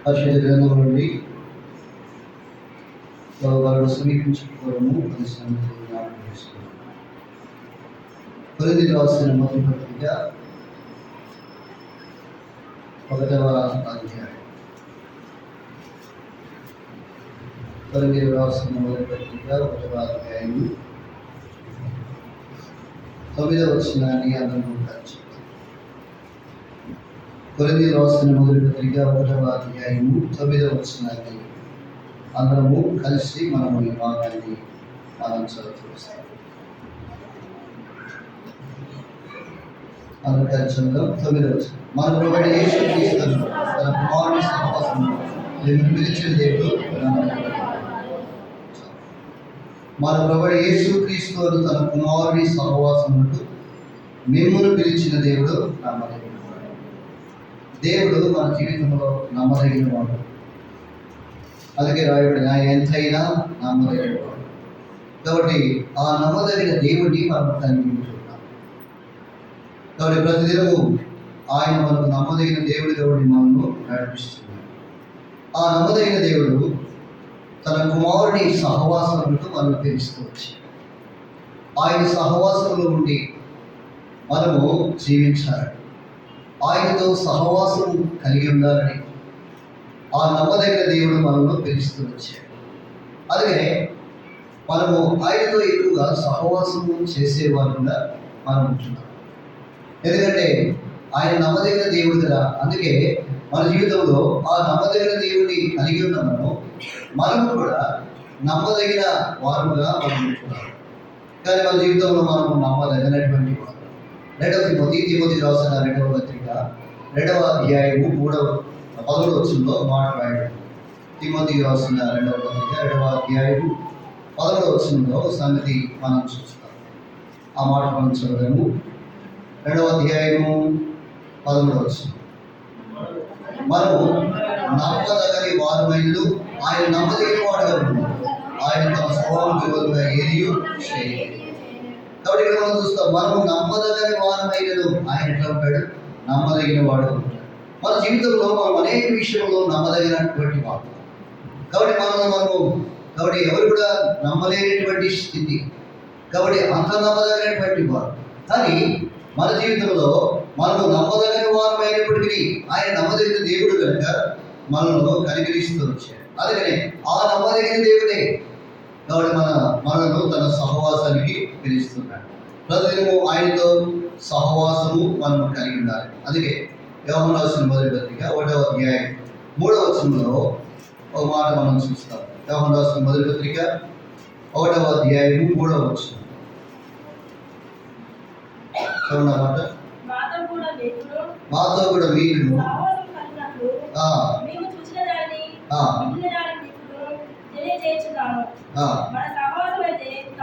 పరిశుద్ధ గ్రంథం నుండి వారు సమీపించుకోవడము అది సంగతి జ్ఞాపకం చేసుకున్నాం. కొరింథీయులకు రాసిన మొదటి పత్రిక 1వ అధ్యాయం. కొరింథీయులకు రాసిన మొదటి పత్రిక 1వ అధ్యాయము 9వ వచనాన్ని అందరూ కలిసి కొరింథీయులకు రాసిన మొదటి పత్రిక 1వ అధ్యాయము 9వ వచనాన్ని అందరము కలిసి మనము ఈ భాగాన్ని చదువుతాం. అందరూ కలిసి చదువుదాం. 9వ వచనం. మన ప్రభువైన యేసుక్రీస్తును తన కుమారుని సహవాసములో పిలిచిన దేవుడు, మన ప్రభువైన యేసుక్రీస్తును తన కుమారుని సహవాసములకు మిమ్మును పిలిచిన దేవుడు నమ్మదగిన వాడు. దేవుడు మన జీవితంలో నమ్మదగిన వాడు. అందుకే రాయబడిన ఎంతైనా నమ్మదగిన వాడు. కాబట్టి ఆ నమ్మదగిన దేవుడిని మనం కలిగి ఉంటున్నాం. కాబట్టి ప్రతిదినము ఆయన మనకు నమ్మదగిన దేవుడి మనము నడిపిస్తున్నాడు. ఆ నమ్మదగిన దేవుడు తన కుమారుని సహవాసములకు మనం తెలుస్తూ వచ్చాడు. ఆయన సహవాసంలో ఉండి మనము జీవించాలి. ఆయనతో సహవాసం కలిగి ఉండాలని ఆ నమ్మదగిన దేవుడు మనలో పిలుస్తూ వచ్చాడు. అలాగే మనము ఆయనతో ఎక్కువగా సహవాసము చేసేవారుగా మనం ఉంటున్నాం. ఎందుకంటే ఆయన నమ్మదగిన దేవుడు కదా. అందుకే మన జీవితంలో ఆ నమ్మదగిన దేవుడిని కలిగి ఉన్నాము. మనము కూడా నమ్మదగిన వారుగా మనం ఉంటున్నాం. కానీ మన జీవితంలో మనము నమ్మదగినటువంటి వారు. 2వ తిమోతి రాసిన 2వ పత్రిక 2వ అధ్యాయము 11వ వచనంలో మాట రాయడం. తిమోతి రాసిన 2వ పత్రిక 2వ అధ్యాయము 11వ వచనంలో సంగతి మనం చూస్తాం. ఆ మాట మనం చదవము. 2వ అధ్యాయము 11వ వచనం. మనము నమ్మదగని వారమైనను ఆయన నమ్మదగిన వాడుగా ఉన్నాడు. ఆయన తన స్వభావం విరోధంగా ఏదియూ చేయలేదు. కాబట్టి ఇక్కడ మనం చూస్తాం, మనము నమ్మదగని వారమైనను ఆయన ఎట్లా ఉంటాడు? నమ్మదగిన వాడు. మన జీవితంలో మనం అనేక విషయంలో నమ్మదగినటువంటి వాడు. కాబట్టి కాబట్టి ఎవరు కూడా నమ్మలేనటువంటి స్థితి. కాబట్టి అంత నమ్మదగినటువంటి వాడు. కానీ మన జీవితంలో మనము నమ్మదగిన వారమైనప్పటికీ ఆయన నమ్మదగిన దేవుడు కనుక మనలో కనికరిస్తూ వచ్చాడు. అందుకనే ఆ నమ్మదగిన దేవుడే కాబట్టి మనను తన సహవాసానికి పిలుస్తున్నాడు. ప్రతిదినము ఆయనతో సహవాసము మనం కలిగి ఉండాలి. అందుకే యోహాను రాసిన మొదటి పత్రిక 1వ అధ్యాయం 3వ వచనంలో ఒక మాట మనం చూస్తాం. యోహాను రాసిన మొదటి పత్రిక 1వ అధ్యాయం 3వ వచనం. చూడమాట. మాతో కూడా మీరును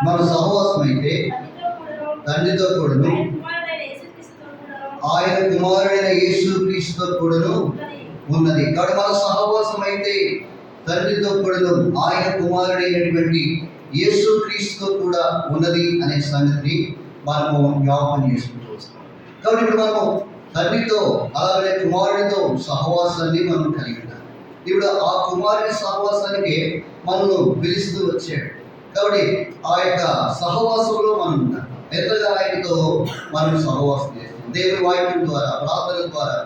మన సహవాసం అయితే తండ్రితో కూడాను ఆయన కుమారుడైన యేసుక్రీస్తుతో కూడాను ఉన్నది. కాబట్టి మన సహవాసం అయితే తండ్రితో కూడాను ఆయన కుమారుడైనటువంటి యేసుక్రీస్తుతో కూడా ఉన్నది అనే సంగతిని మనము జ్ఞాపకం చేసుకుంటూ వస్తాం. కాబట్టి ఇప్పుడు మనము తండ్రితో అలాగే కుమారుడితో సహవాసాన్ని మనం కలిగి ఉన్నాం. ఇప్పుడు ఆ కుమారుని సహవాసానికి మనల్ని పిలుస్తూ వచ్చాడు. కాబట్టి ఆ యొక్క సహవాసంలో మనం ఉన్నాం. ఎంతగా ఆయనతో మనం సహవాసం చేస్తాం దేవుని వాక్యం ద్వారా, ప్రార్థన ద్వారా.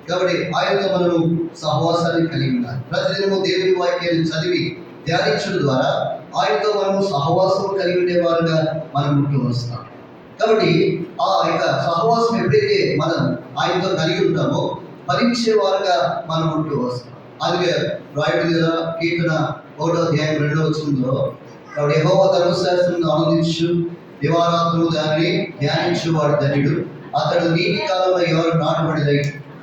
కాబట్టి ఆయనతో మనము సహవాసాన్ని కలిగి ఉండాలి. ప్రతిదినము దేవుని వాక్యాన్ని చదివి ధ్యానించడం ద్వారా ఆయనతో మనము సహవాసం కలిగి ఉండేవారుగా మనం ఉంటూ వస్తాం. కాబట్టి ఆ యొక్క సహవాసం ఎప్పుడైతే మనం ఆయనతో కలిగి ఉంటామో ఫలించేవారుగా మనం ఉంటూ వస్తాం. అందుకే రాయబడింది కదా, కీర్తన 1వ అధ్యాయం 2వ వచనంలో, కాబట్టి యెహోవా ధర్మశాస్త్రమును ఆనందించు, దివారాత్రులు దానిని ధ్యానించువాడు ధన్యుడు. అతడు నీటి కాలంలో ఎవరు నాటబడినై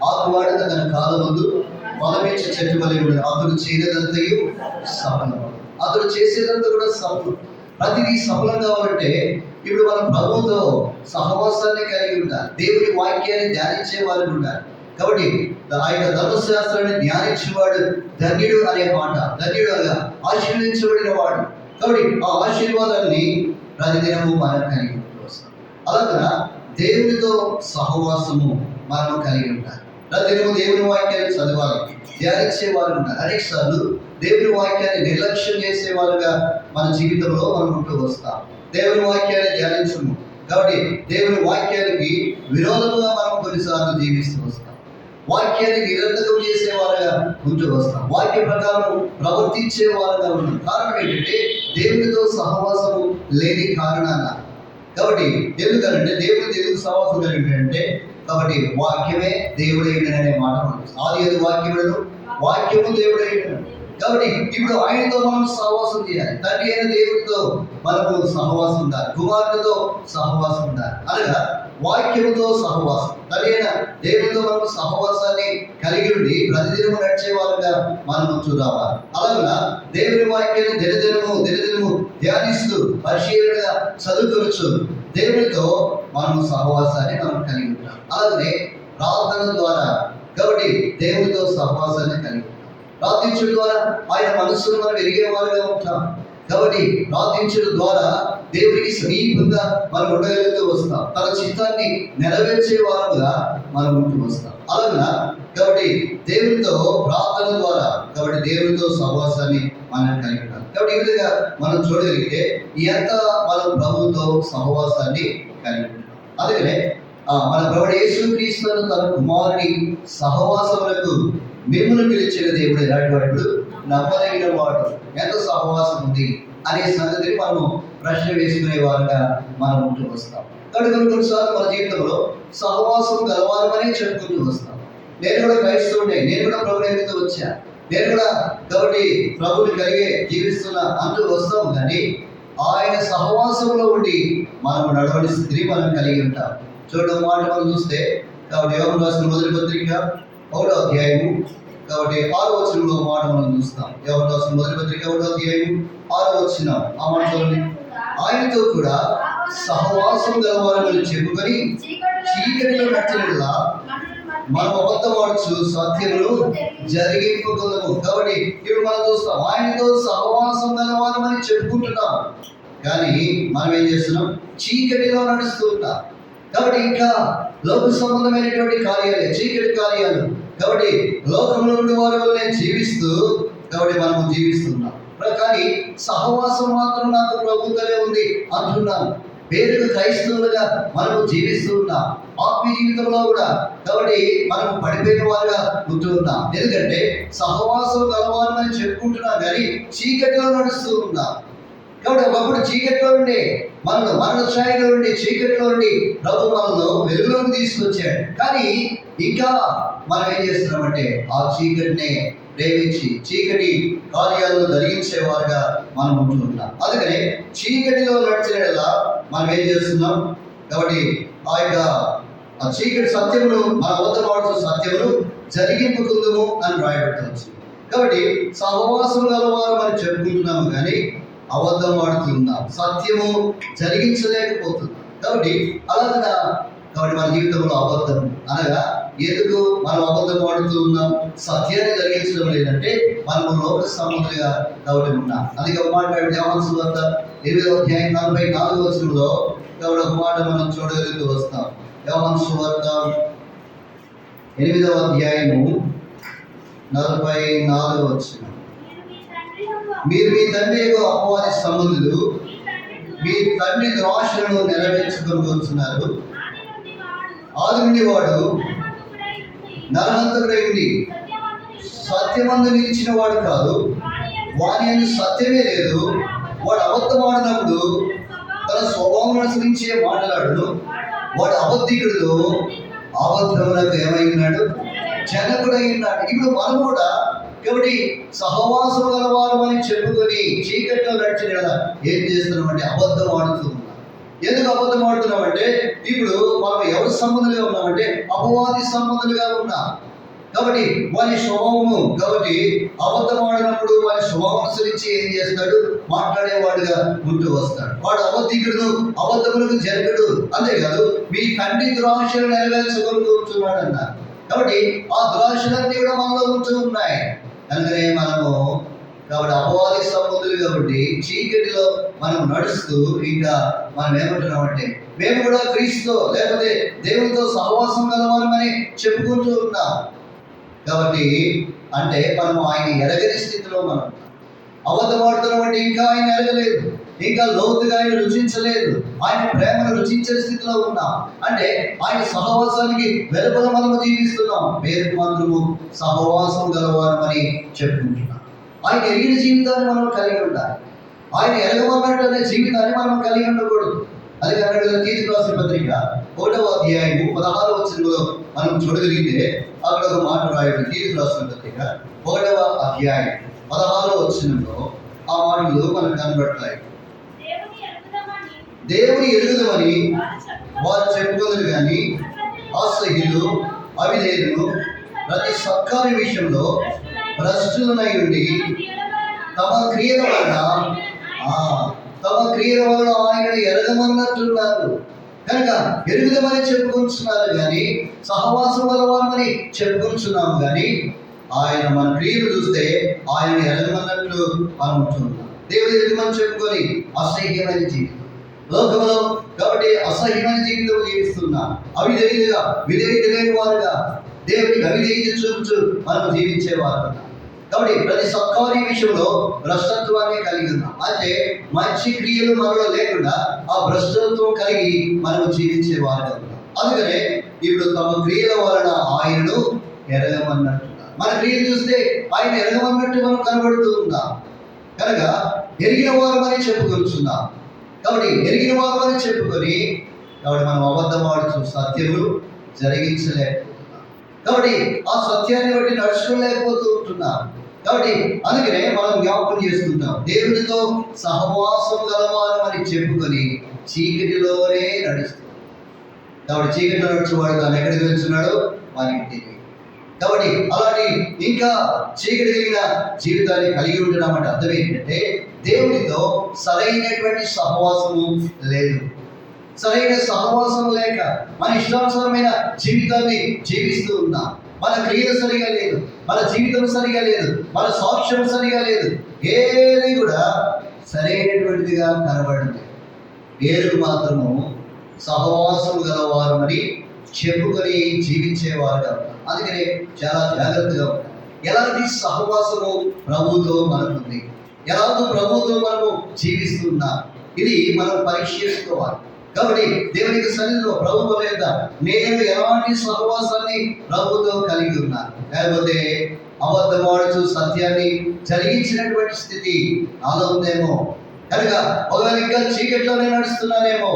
ఆకువాడక తన కాలం ముందు బలమించి చెట్టు వలె ఉండదు. అతడు చేయదంతయు సఫలం. అతడు చేసేదంతా కూడా సఫలం. ప్రతిదీ సఫలం కావాలంటే ఇప్పుడు మనం ప్రభువుతో సహవాసాన్ని కలిగి ఉండాలి. దేవుని వాక్యాన్ని ధ్యానించే వాళ్ళు ఉండాలి. కాబట్టి ఆ యొక్క ధర్మశాస్త్రాన్ని ధ్యానించేవాడు ధన్యుడు అనే మాట, ధన్యుడు అనగా ఆశీర్వదించబడిన వాడు. కాబట్టి ఆ ఆశీర్వాదాన్ని ప్రతిదినము మనం కలిగి వస్తాం. అలాగా దేవునితో సహవాసము మనం కలిగి ఉండాలి. ప్రతిదినము దేవుని వాక్యాన్ని చదవాలి, ధ్యానించేవారు ఉన్నారు. అనేక సార్లు దేవుని వాక్యాన్ని నిర్లక్ష్యం చేసేవారుగా మన జీవితంలో మనం ఉంటూ వస్తాం. దేవుని వాక్యాన్ని ధ్యానించము కాబట్టి దేవుని వాక్యానికి విరోధంగా మనం కొన్నిసార్లు జీవిస్తూ వస్తాం. వాక్యాన్ని నిరర్థకం చేసేవారుగా ఉంటూ వస్తాం. వాక్య ప్రకారం ప్రవర్తించే వారుగా ఉన్నాం. కారణం ఏంటంటే దేవునితో సహవాసము లేని కారణాన. కాబట్టి ఎందుకంటే దేవుని తెలుగు సహవాసం ఏంటంటే కాబట్టి వాక్యమే దేవుడైననే మాట మనం ఆది వాక్యములను వాక్యము దేవుడైన. కాబట్టి ఇప్పుడు ఆయనతో మనం సహవాసం చేయాలి. తండ్రి అయిన దేవుడితో మనకు సహవాసం ఉండాలి, కుమారుడితో సహవాసం ఉండాలి. అనగా వాక్యముతో సహవాసం. తండ్రి అయిన దేవుడితో మనకు సహవాసాన్ని కలిగి ఉండి ప్రతిదినము నడిచేవారుగా మనం చూడాలి. అలాగా దేవుని వాక్యాన్ని దినదినము ధ్యానిస్తూ పరిశీలనగా చదువుకోవచ్చు. దేవుడితో మనము సహవాసాన్ని మనం కలిగి ఉంటాం. అలాగే ప్రార్థన ద్వారా కాబట్టి దేవుడితో సహవాసాన్ని కలిగి ఉంటాం. ప్రార్థించడం ద్వారా ఆయన మనస్సును మనం ఎరిగేవారుగా ఉంటాం. కాబట్టి ప్రార్థించడం ద్వారా దేవుడికి సమీపంగా మనం ఉండగలుగుతూ వస్తాం. తన చిత్తాన్ని నెరవేర్చే వారుగా మనం ఉంటూ వస్తాం. అలాగా కాబట్టి దేవునితో ప్రార్థన ద్వారా కాబట్టి దేవునితో సహవాసాన్ని మనం కలిగి ఉంటాం. కాబట్టి ఈ విధంగా మనం చూడగలిగితే ఎంత మనం ప్రభువుతో సహవాసాన్ని కలిగి ఉంటాం. అందుకనే మన ప్రభువు యేసుక్రీస్తు తన కుమారుని సహవాసములకు మిమ్మల్ని పిలిచిన దేవుడు ఎలాంటి వాడు, నమ్మదగిన వాడు, ఎంత సహవాసం ఉంది అనే సంగతిని మనము ప్రశ్న వేసుకునే వారుగా మనం ఉంటూ వస్తాం. కాబట్టి కొన్నిసార్లు మన జీవితంలో సహవాసం గలవారమనే చెప్పుకుంటూ వస్తాం. నేను కూడా క్రైస్తవుడే, నేను కూడా ప్రభు ఎదుగుతూ వచ్చా, నేను కూడా కాబట్టి ప్రభుని కలిగే జీవిస్తున్నా అంటూ వస్తాము. కానీ ఆయన సహవాసంలో ఉండి మనం నడవని స్థితిని మనం కలిగి ఉంటాం. చూడడం మాట మనం చూస్తే కాబట్టి యోహాను రాసిన మొదటి పత్రిక 1వ అధ్యాయము కాబట్టి 6వ వచనంలో మాట మనం చూస్తాం. యోహాను రాసిన మొదటి పత్రిక 1వ అధ్యాయము 6వ వచనం ఆ మాట చూడండి. ఆయనతో కూడా సహవాసం గలవారని చెప్పుకొని చీకటిలో నడిచినట్లా మనం అబద్ధమాడుచు సత్యమును జరిగింపగలము. కాబట్టి ఇప్పుడు మనం చూస్తాం ఆయనతో సహవాసం గలవారమని చెప్పుకుంటున్నాం, కానీ మనం ఏం చేస్తున్నాం? చీకటిలో నడుస్తూ ఉంటాం. కాబట్టి ఇంకా లోక సంబంధమైనటువంటి కార్యాలే చీకటి కార్యాలు. కాబట్టి లోకంలో ఉండే వారి వల్లనే జీవిస్తూ కాబట్టి మనము జీవిస్తున్నాం. కానీ సహవాసం మాత్రం నాకు ప్రభుత్వమే ఉంది అంటున్నాను. పేరుకు క్రైస్తవులుగా మనము జీవిస్తూ ఉన్నాం. ఆత్మీయ జీవితంలో కూడా కాబట్టి మనము పడిపోయిన వారుగా ఉంటూ ఉన్నాం. ఎందుకంటే సహవాసం కలవాలని చెప్పుకుంటున్నాం, కానీ చీకటిలో నడుస్తూ ఉన్నాం. కాబట్టి ఒకప్పుడు చీకటిలో ఉండి మనల్ని మరణ ఛాయలో ఉండి చీకటిలో ఉండి ప్రభు మనల్ని వెలుగులోకి తీసుకొచ్చాడు. కానీ ఇంకా మనం ఏం చేస్తున్నామంటే ఆ చీకటిని ప్రేమించి చీకటి కార్యాలను జరిగించేవారుగా మనం ఉంటున్నాం. అందుకని చీకటిలో నడిచేలా మనం ఏం చేస్తున్నాం? కాబట్టి ఆ చీకటి సత్యమును మన వద్ద వాడుతూ సత్యమును జరిగింపుకుందుము అని రాయబడుతుంది. కాబట్టి సహవాసం గలవారు అని చెప్పుకుంటున్నాము, కానీ అబద్ధం ఆడుతున్నాం, సత్యము జరిగించలేకపోతున్నాం. కాబట్టి అలాగా కాబట్టి మన జీవితంలో అబద్ధం అనగా ఎందుకు మనం అబద్ధం ఆడుతూ ఉన్నాం? సత్యాన్ని జరిగించడం లేదంటే మనము లోక సంబంధులుగా కాబట్టి ఉన్నాం. అందుకే ఒక మాట యోహాను సువార్త 8వ అధ్యాయం 44వ వచనంలో కాబట్టి ఒక మాట మనం చూడగలుగుతూ వస్తాం. యోహాను సువార్త 8వ అధ్యాయము 44వ వచనం. మీరు మీ తండ్రి అపవాది సంబంధులు, మీ తండ్రి ద్రాక్షలను నెరవేర్చుకొని వస్తున్నారు. ఆది నుండి వాడు నరహంతకుడై ఉండి సత్యమందు నిలిచిన వాడు కాదు, వాని అని సత్యమే లేదు. వాడు అబద్ధమాడినప్పుడు తన స్వభావం అనుసరించే మాట్లాడును. వాడు అబద్ధికుడు, అబద్ధములకు ఏమై ఉన్నాడు? జనకుడై ఉన్నాడు. ఇప్పుడు మనం కూడా కాబట్టి సహవాసం గలవారు అని చెప్పుకొని చీకట్లో నడిచిన ఏం చేస్తున్నామంటే అబద్ధం ఆడుతూ ఉన్నాం. ఎందుకు అబద్ధం ఆడుతున్నామంటే ఇప్పుడు మనం ఎవరి సంబంధులుగా ఉన్నామంటే అపవాది సంబంధులుగా ఉన్నాం. కాబట్టి వారి స్వభావము కాబట్టి అబద్ధం ఆడినప్పుడు వారి స్వభావం అనుసరించి ఏం చేస్తాడు? మాట్లాడేవాడుగా ఉంటూ వస్తాడు. వాడు అబద్ధికుడు, అబద్ధములకు జనకుడు. అంతేకాదు మీ తండ్రి దురాశలు నెరవేర్చుకొని కూర్చున్నాడు అన్నారు. కాబట్టి ఆ దురాశలన్నీ కూడా మనలో ఉంటూ ఉన్నాయి. అందుకనే మనము కాబట్టి అపవాది సంబంధులు కాబట్టి చీకటిలో మనం నడుస్తూ ఇంకా మనం ఏమంటున్నామంటే మేము కూడా క్రీస్తుతో లేకపోతే దేవునితో సహవాసం కలవాలని చెప్పుకుంటూ ఉన్నాం. కాబట్టి అంటే మనం ఆయన ఎరగని స్థితిలో మనం అబద్ధమాడుతున్నాం అంటే ఇంకా ఆయన ఎరగలేదు, ఇంకా లోతుగా ఆయన రుచించలేదు, ఆయన ప్రేమను రుచించే స్థితిలో ఉన్నాం. అంటే ఆయన సహవాసానికి వెలుపల మనము జీవిస్తున్నాం, పేరుకు మాత్రము సహవాసం గలవారమని చెప్పుకుంటున్నాం. ఆయన ఎరిగిన జీవితాన్ని మనం కలిగి ఉండాలి. ఆయన ఎరగమన్నట్టు అనే జీవితాన్ని మనం కలిగి ఉండకూడదు. అది కన్నడ తీర్పు రాసిన పత్రిక 1వ అధ్యాయము 16వ వచనంలో మనం చూడగలిగితే అక్కడ ఒక మాట రాయడం. తీర్పు రాసిన పత్రిక 1వ అధ్యాయం 16వ వచనంలో ఆ మాటలు మనకు కనబడతాయి. దేవుని ఎరుగుదమని వారు చెప్పుకోలేదు కానీ అసహ్యులు, అవిధేయులు, ప్రతి సత్కార్య విషయంలో భ్రష్టులనై ఉండి తమ క్రియల వలన ఆయన ఎరగమన్నట్టున్నారు. కనుక ఎరుగుదమని చెప్పుకుంటున్నారు కానీ సహవాసం గలవారమని చెప్పుకుంటున్నాము కానీ ఆయన మన క్రియలు చూస్తే ఆయన ఎరగమన్నట్లు మనం ఉంటున్నాం. దేవుడు ఎరుగుమని చెప్పుకొని అసహ్యమైన జీవితం లోకంలో కాబట్టి అసహ్యమైన జీవితం జీవిస్తున్నాం. అవిధేయులుగా విధేయత లేని వారుగా దేవునికి అవిధేయత చూపుచు మనం జీవించేవారు. కాబట్టి ప్రతి సత్కార్య విషయంలో భ్రష్టత్వాన్ని కలిగి ఉన్నాం. అంటే మంచి క్రియలు మనలో లేకుండా ఆ భ్రష్టత్వం కలిగి మనం జీవించేవారు. అందుకనే ఇప్పుడు తమ క్రియల వలన ఆయనను ఎరగమన్నట్టున్నారు. మన క్రియలు చూస్తే ఆయన ఎరగమన్నట్టు మనం కనబడుతూ ఉన్నాం. కనుక ఎరిగిన వారమని చెప్పుకొచ్చున్నాం. కాబట్టి ఎరిగిన వారమని చెప్పుకొని కాబట్టి మనం అబద్ధమాడుతూ సత్యములు జరిగించలేకపోతున్నాం. కాబట్టి ఆ సత్యాన్ని బట్టి నడుచుకోలేకపోతూ ఉంటున్నాం. కాబట్టి అందుకనే మనం జ్ఞాపకం చేసుకుంటాం, దేవుడితో సహవాసం గలవారు అని చెప్పుకొని చీకటిలోనే నడుస్తాం. కాబట్టి చీకటిలో నడుచువాడు తాను ఎక్కడికి వెళ్తున్నాడో వారికి తెలియదు. కాబట్టి అలాంటి ఇంకా చీకటి కలిగిన జీవితాన్ని కలిగి ఉంటున్నామంటే అర్థం ఏంటంటే దేవుడితో సరైనటువంటి సహవాసము లేదు. సరైన సహవాసం లేక మన ఇష్టానుసారమైన జీవితాన్ని జీవిస్తూ ఉన్నాం. మన క్రియలు సరిగా లేదు, మన జీవితం సరిగా లేదు, మన సాక్ష్యం సరిగా లేదు, ఏది కూడా సరైనటువంటిదిగా కనబడింది. పేరుకు మాత్రము సహవాసం గలవారు అని చెప్పుకొని జీవించేవారుగా ఉన్నారు. అందుకనే చాలా జాగ్రత్తగా ఉంటారు. ఎలాంటి సహవాసము ప్రభుతో మనకుంది, ఎలాంటి ప్రభుతో మనము జీవిస్తున్నాం, ఇది మనం పరీక్ష చేసుకోవాలి. కాబట్టి దేవునికి సన్నిధిలో ప్రభు లేదా నేను ఎలాంటి సహవాసాన్ని ప్రభుతో కలిగి ఉన్నాను, లేకపోతే అబద్ధమాడుతూ సత్యాన్ని జరిగించినటువంటి స్థితి నాలో ఉందేమో, కనుక ఒకవేళ ఇంకా చీకట్లోనే నడుస్తున్నానేమో,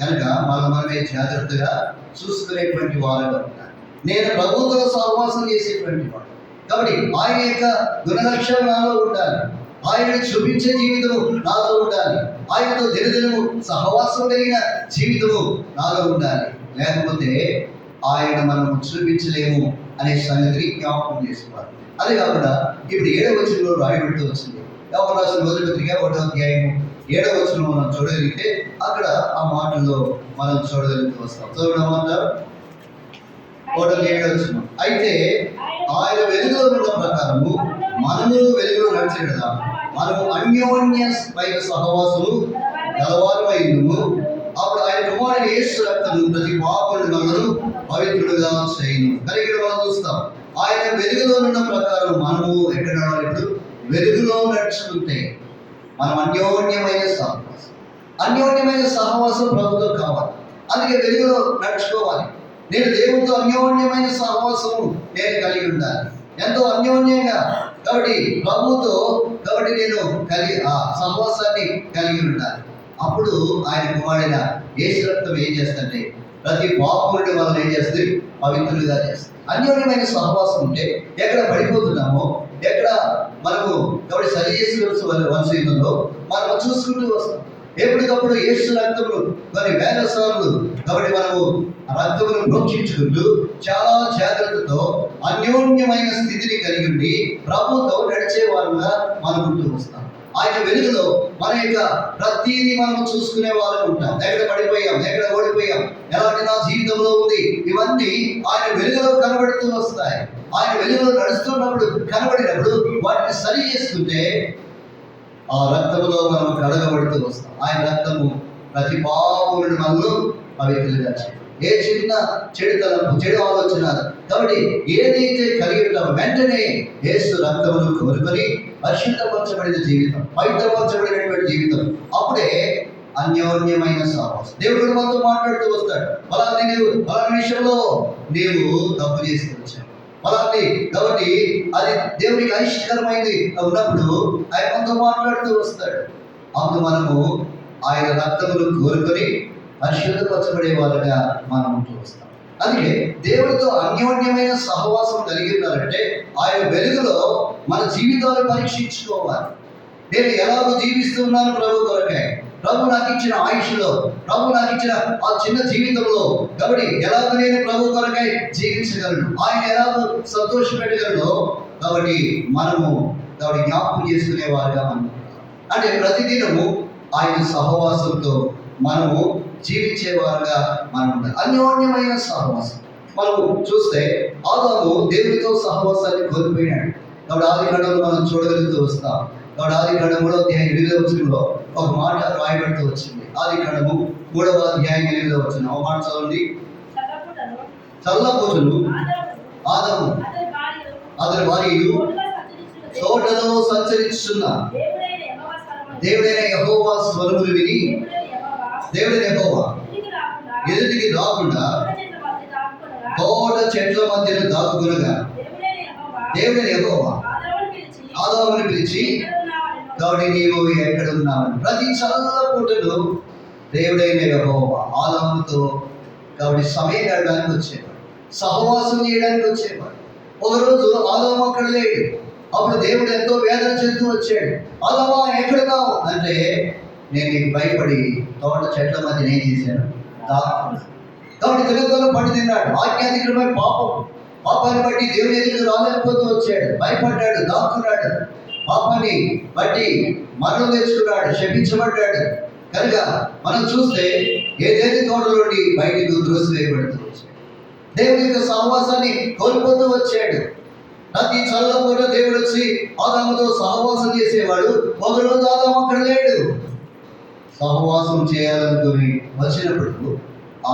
కనుక మనమే జాగ్రత్తగా చూసుకునేటువంటి వారుగా ఉంటారు. నేను ప్రభుతో సహవాసం చేసేటువంటి వాడు కాబట్టి ఆయన యొక్క గుణలక్షణాలు నాలో ఉండాలి, ఆయన చూపించే జీవితము నాలో ఉండాలి, ఆయనతో దినదినము సహవాసం కలిగిన జీవితము నాలో ఉండాలి. లేకపోతే ఆయన మనం చూపించలేము అనే సంగతిని జ్ఞాపకం చేసుకోవాలి. అదే కాకుండా ఇప్పుడు 7వ వచనంలో రాయబడుతూ వచ్చింది. యోహాను రాసిన మొదటి పత్రిక 1వ అధ్యాయము 7వ వచనం మనం చూడగలిగితే అక్కడ ఆ మాటల్లో మనం చూడగలుగుతూ వస్తాం. చూడమంటారు 1వ వచనం. అయితే ఆయన వెలుగులో ఉన్న ప్రకారము మనము వెలుగులో నడిచే కదా మనము అన్యోన్యమైన సహవాసము గలవారమైనము. అప్పుడు ఆయన కుమారుడు యేసు రక్తము ప్రతి పాపమును మనను పవిత్రుడుగా చేయను. కానీ ఇక్కడ మనం చూస్తాం ఆయన వెలుగులో ఉన్న ప్రకారం మనము ఎక్కడ నడవాలి? ఇప్పుడు వెలుగులో నడుచుకుంటే మనం అన్యోన్యమైన సహవాసం ప్రభుత్వం కావాలి. అందుకే వెలుగులో నడుచుకోవాలి. నేను దేవునితో అన్యోన్యమైన సహవాసము నేను కలిగి ఉండాలి, ఎంతో అన్యోన్యంగా. కాబట్టి ప్రభుతో కాబట్టి నేను ఆ సహవాసాన్ని కలిగి ఉండాలి. అప్పుడు ఆయన కుమారుడైన యేసు రక్తం ఏం చేస్తుంటే ప్రతి పాపుడి వలన ఏం చేస్తుంది? పవిత్రులుగా చేస్తుంది. అన్యోన్యమైన సహవాసం ఉంటే ఎక్కడ పడిపోతున్నామో, ఎక్కడ మనము కాబట్టి సరి చేసి వంశంలో మనం చూసుకుంటూ వస్తాం. ఎప్పటికప్పుడు యేసు రక్తమును కొన్ని వేల సార్లు కాబట్టి మనము రక్తమును ప్రోక్షించుకుంటూ చాలా జాగ్రత్తతో అన్యోన్యమైన స్థితిని కలిగి ఉండి ప్రభుతో నడిచేవారుగా మనం ఉంటూ వస్తాం. ఆయన వెలుగులో మన యొక్క ప్రతిదీ మనం చూసుకునే వాళ్ళం ఉంటాం. ఎక్కడ పడిపోయాం, ఎక్కడ ఓడిపోయాం, ఎలాంటి నా జీవితంలో ఉంది, ఇవన్నీ ఆయన వెలుగులో కనబడుతూ వస్తాయి. ఆయన వెలుగులో నడుస్తున్నప్పుడు కనబడినప్పుడు వాటిని వాటిని సరి చేసుకుంటే ఆ రక్తములో మనం కడగబడుతూ వస్తాం. ఆయన రక్తము ప్రతి పాపములను మనలో పవిత్రులుగా చేయాలి. ఏ చిన్న చెడు తలంపు, చెడు ఆలోచన, కాబట్టి ఏదైతే కలిగి ఉంటామో వెంటనే యేసు రక్తమును కోరుకొని పరిశుద్ధపరచబడిన జీవితం, పవిత్రపరచబడినటువంటి జీవితం, అప్పుడే అన్యోన్యమైన సహవాసం. దేవుడు మనతో మాట్లాడుతూ వస్తాడు. అలాంటి అలాంటి విషయంలో నీవు తప్పు చేసి వచ్చావు అలాంటి, కాబట్టి అది దేవునికి అయిష్టకరమైంది ఉన్నప్పుడు ఆయన మనతో మాట్లాడుతూ వస్తాడు. అప్పుడు మనము ఆయన రక్తమును కోరుకొని పరిశుద్ధపరచబడే వాళ్ళగా మనం ఉంటూ వస్తాం. అందుకే దేవుడితో అన్యోన్యమైన సహవాసం కలిగి ఉన్నారంటే ఆయన వెలుగులో మన జీవితాలు పరీక్షించుకోవాలి. నేను ఎలాగో జీవిస్తున్నాను ప్రభు కొరకే, ప్రభు నాకు ఇచ్చిన ఆయుష్లో, ప్రభు నాకు ఇచ్చిన ఆ చిన్న జీవితంలో, కాబట్టి ఎలాగో నేను ప్రభు కొరకై జీవించగలను, ఆయన ఎలాగో సంతోషపెట్టగలను. కాబట్టి మనము కాబట్టి జ్ఞాపకం చేసుకునే వారుగా మనం అంటే ప్రతిదినము ఆయన సహవాసంతో మనము జీవించేవారుగా మనం ఉండాలి. అన్యోన్యమైన సహవాసం. మనము చూస్తే ఆదాము దేవుడితో సహవాసాన్ని కోల్పోయినాడు. కాబట్టి ఆది కాండంలో మనం చూడగలుగుతూ వస్తాం. కాబట్టి ఆది కాండం 3వ అధ్యాయం 8వ వచనంలో ఒక మాట రాయబడుతూ వచ్చింది. ఆది కాండము 3వ అధ్యాయం 8వ వచనం ఒక మాట చదవండి. చల్లపోతులు ఆదాము అతని భార్యలు తోటలో సంచరిస్తున్న దేవుడైన యెహోవా స్వరములు విని దేవుడైన యెహోవా ఎదుటికి రాకుండా తోట చెట్ల మధ్యలో దాక్కునగా దేవుడైన యెహోవా ఆదామును పిలిచి, కాబట్టి నీవు ఎక్కడ ఉన్నావు? ప్రతి చల్లపూటలో దేవుడైన యెహోవా ఆదాముతో కాబట్టి సమయం గడపడానికి వచ్చేవాడు, సహవాసం చేయడానికి వచ్చేవాడు. ఒకరోజు ఆదాము అక్కడ లేడు. అప్పుడు దేవుడు ఎంతో వేదన చెందుతూ వచ్చాడు. ఆదామా ఎక్కడున్నావు అంటే, నేను నీకు భయపడి తోట చెట్ల మధ్య నేను చేశాను దాక్కున్నాను. కాబట్టి తిరుగుతూ పడి తిన్నాడు. ఆజ్ఞాతిక్రమైన పాపాన్ని బట్టి దేవుని ఎదురు రాలేకపోతూ వచ్చాడు, భయపడ్డాడు, దాక్కున్నాడు. పాపాన్ని బట్టి మరణం తెచ్చుకున్నాడు, శపించబడ్డాడు. కనుక మనం చూస్తే ఏదైతే తోటలోని బయటికి త్రోసివేయబడుతూ వచ్చాడు. దేవుని యొక్క సహవాసాన్ని కోల్పోతూ వచ్చాడు. ప్రతి చల్లపూట దేవుడు వచ్చి ఆదాముతో సహవాసం చేసేవాడు. ఒకరోజు ఆదాము అక్కడ లేడు. సహవాసం చేయాలనుకుని వచ్చినప్పుడు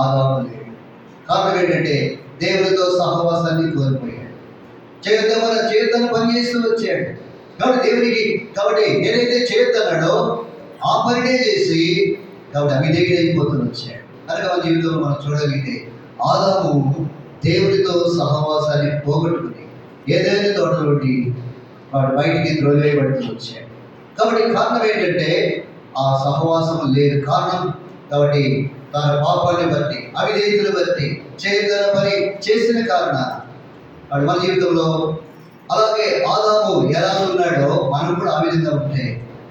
ఆదాము లేడు. కారణం ఏంటంటే దేవుడితో సహవాసాన్ని కోల్పోయాడు. చేతను పనిచేస్తూ వచ్చాడు. కాబట్టి దేవునికి కాబట్టి ఏదైతే చేతన్నాడో ఆ పనినే చేసి కాబట్టి అవిధేయుడైపోతూ వచ్చాడు. కనుక మన జీవితంలో మనం చూడగలిగితే ఆదాము దేవుడితో సహవాసాన్ని పోగొట్టుకుని ఏదైనా తోటలోటి వాడు బయటికి త్రోవేయబడుతూ వచ్చాడు. కాబట్టి కారణం ఏంటంటే ఆ సహవాసం లేదు. కారణం కాబట్టి తన పాపాన్ని బట్టి, అవిధేయతను బట్టి, చేయదన పని చేసిన కారణాలు వాడు మన జీవితంలో అలాగే ఆదాము ఎలా ఉన్నాడో మనం కూడా ఆ విధంగా ఉంటే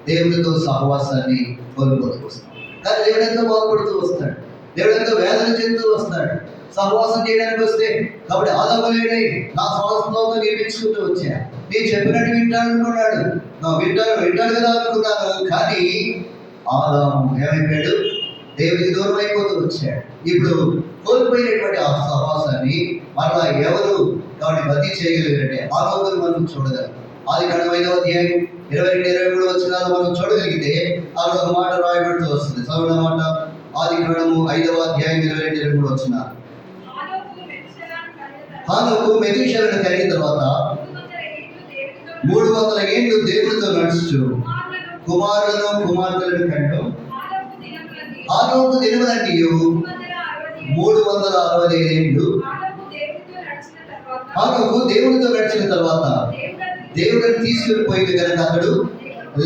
దేవుడితో సహవాసాన్ని కోల్పోతూ వస్తాం. కానీ దేవుడు ఎంతో బాధపడుతూ వస్తాడు, దేవుడు ఎంతో వేదన చెందుతూ వస్తాడు. సహవాసం చేయడానికి వస్తే కాబట్టి ఆదాము లేడే, నా సహవాసంతో నిర్మించుకుంటూ వచ్చా, నేను చెప్పినట్టు వింటాను అనుకున్నాడు, వింటాడు కదా అనుకున్నాను. కానీ ఆదాము ఏమైపోయాడు? దేవుడికి దూరం అయిపోతూ వచ్చాడు. ఇప్పుడు కోల్పోయినటువంటి ఆ సహవాసాన్ని మరలా ఎవరు కాబట్టి భర్తీ చేయగలిగారంటే ఆ రోజులు మనం చూడగలం. ఆది కాండం 5వ అధ్యాయం 22-23 వచనాలు మనం చూడగలిగితే ఆ ఒక మాట రాయబడుతూ వస్తుంది. చదవడం మాట ఆది కాండము 5వ అధ్యాయం 22-23 వచనాలు. హానోకు మెతూషెలను కలిగిన తర్వాత 300 ఏళ్ళు దేవుడితో నడుచు కుమారులను కుమార్తెలను కంటూ హానోకు దినములన్నీ 365 ఏళ్ళు హానోకు దేవుడితో నడిచిన తర్వాత దేవుడిని తీసుకుని పోయింది కనుక అతడు